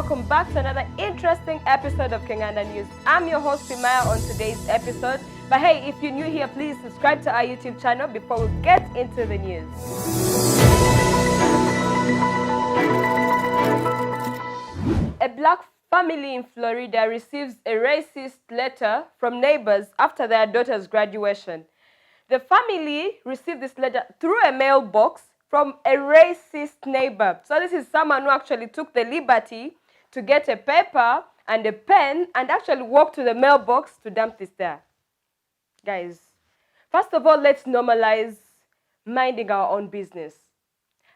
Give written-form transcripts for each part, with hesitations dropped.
welcome back to another interesting episode of Kenganda News. I'm your host, Imaya, on today's episode. But hey, if you're new here, please subscribe to our YouTube channel before we get into the news. A black family in Florida receives a racist letter from neighbors after their daughter's graduation. The family received this letter through a mailbox from a racist neighbor. So this is someone who actually took the liberty to get a paper and a pen and actually walk to the mailbox to dump this there. Guys, first of all, let's normalize minding our own business.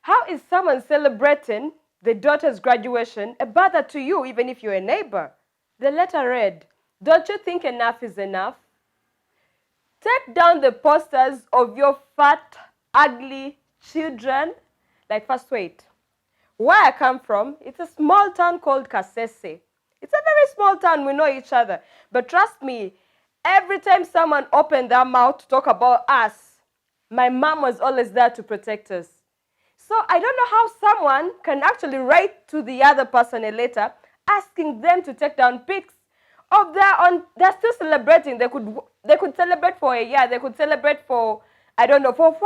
How is someone celebrating the daughter's graduation a bother to you, even if you're a neighbor? The letter read, "Don't you think enough is enough? Take down the posters of your fat, ugly children." Like, first wait. Where I come from, it's a small town called Kasese. It's a very small town, we know each other. But trust me, every time someone opened their mouth to talk about us, my mom was always there to protect us. So I don't know how someone can actually write to the other person a letter asking them to take down pics of their own. They're still celebrating. They could celebrate for a year. They could celebrate for, I don't know, for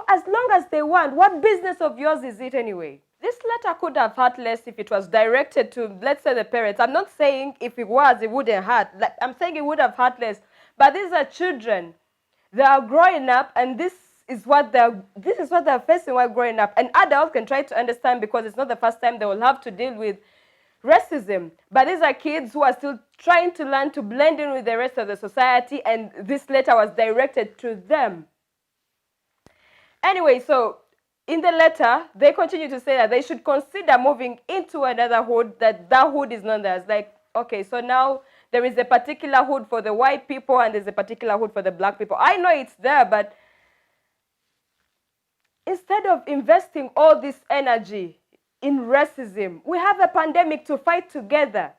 as long as they want. What business of yours is it anyway? This letter could have hurt less if it was directed to, let's say, the parents. I'm not saying if it was, it wouldn't hurt. Like, I'm saying it would have hurt less. But these are children. They are growing up, and this is what they're facing while growing up. And adults can try to understand because it's not the first time they will have to deal with racism. But these are kids who are still trying to learn to blend in with the rest of the society, and this letter was directed to them. Anyway, so in the letter, they continue to say that they should consider moving into another hood, that hood is not theirs. Like, okay, so now there is a particular hood for the white people and there's a particular hood for the black people. I know it's there, but instead of investing all this energy in racism, we have a pandemic to fight together.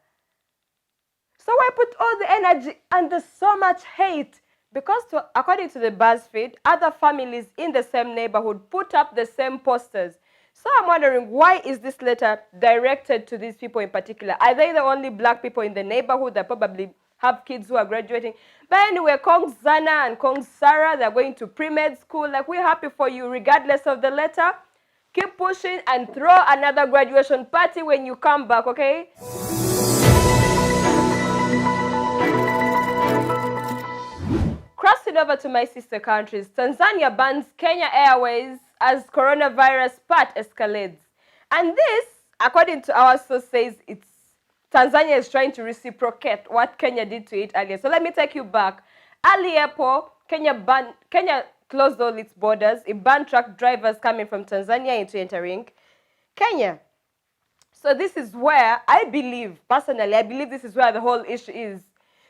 So why put all the energy and there's so much hate? Because according to the BuzzFeed, other families in the same neighborhood put up the same posters. So I'm wondering, why is this letter directed to these people in particular? Are they the only black people in the neighborhood that probably have kids who are graduating? But anyway, Kong Zana and Kong Sarah, they're going to pre-med school. Like, we're happy for you regardless of the letter. Keep pushing and throw another graduation party when you come back, okay? Crossing over to my sister countries, Tanzania bans Kenya Airways as coronavirus part escalates. And this, according to our source, says Tanzania is trying to reciprocate what Kenya did to it earlier. So let me take you back. Early April, Kenya closed all its borders. It banned truck drivers coming from Tanzania into entering Kenya. So this is where personally, I believe this is where the whole issue is.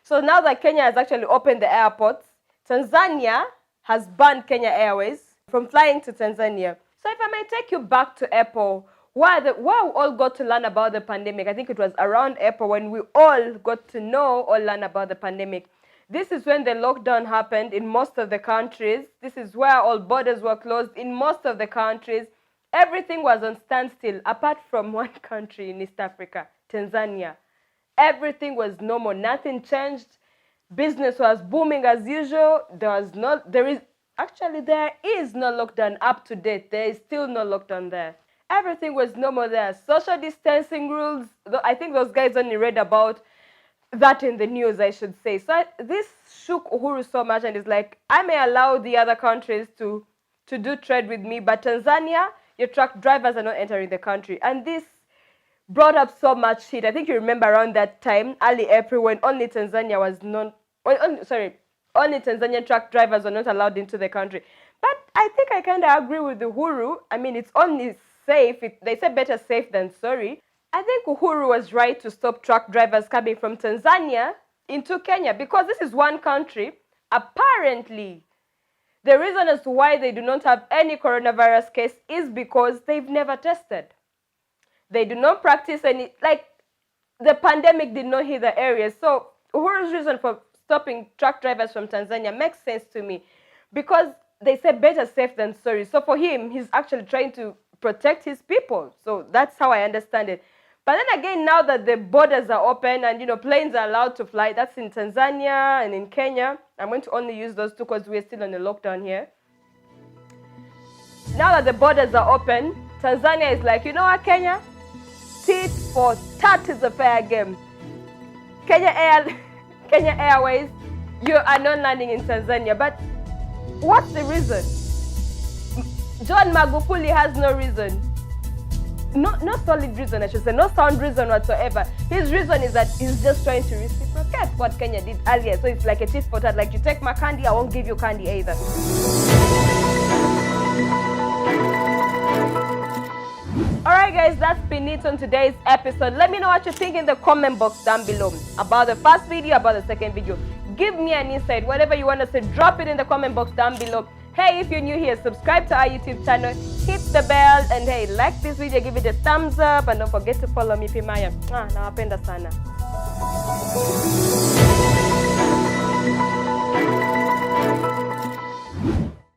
So now that Kenya has actually opened the airports, Tanzania has banned Kenya Airways from flying to Tanzania. So if I may take you back to April, where we all got to learn about the pandemic, I think it was around April when we all got to know or learn about the pandemic. This is when the lockdown happened in most of the countries. This is where all borders were closed in most of the countries. Everything was on standstill, apart from one country in East Africa, Tanzania. Everything was normal. Nothing changed. Business was booming as usual. There is no lockdown up to date. There is still no lockdown there. Everything was normal there. Social distancing rules, I think those guys only read about that in the news, I should say. So this shook Uhuru so much, and it's like, I may allow the other countries to do trade with me, but Tanzania, your truck drivers are not entering the country. And this brought up so much heat. I think you remember around that time, early April, when only Tanzanian truck drivers were not allowed into the country. But I think I kind of agree with Uhuru. I mean, it's only safe. They say better safe than sorry. I think Uhuru was right to stop truck drivers coming from Tanzania into Kenya, because this is one country. Apparently, the reason as to why they do not have any coronavirus case is because they've never tested. They do not practice any, like, the pandemic did not hit the area. So Uhuru's reason for stopping truck drivers from Tanzania makes sense to me, because they say better safe than sorry. So for him, he's actually trying to protect his people. So that's how I understand it. But then again, now that the borders are open and, planes are allowed to fly, that's in Tanzania and in Kenya. I'm going to only use those two because we're still on a lockdown here. Now that the borders are open, Tanzania is like, you know what, Kenya? Tit for tat is a fair game. Kenya Airways, you are not landing in Tanzania. But what's the reason? John Magufuli has no reason. No solid reason, I should say. No sound reason whatsoever. His reason is that he's just trying to reciprocate what Kenya did earlier. So it's like a tit for tat. Like, you take my candy, I won't give you candy either. Alright guys, that's been it on today's episode. Let me know what you think in the comment box down below about the first video, about the second video. Give me an insight, whatever you want to say, drop it in the comment box down below. Hey, if you're new here, subscribe to our YouTube channel, hit the bell, and hey, like this video, give it a thumbs up, and don't forget to follow me, Pimaya. Nawapenda sana.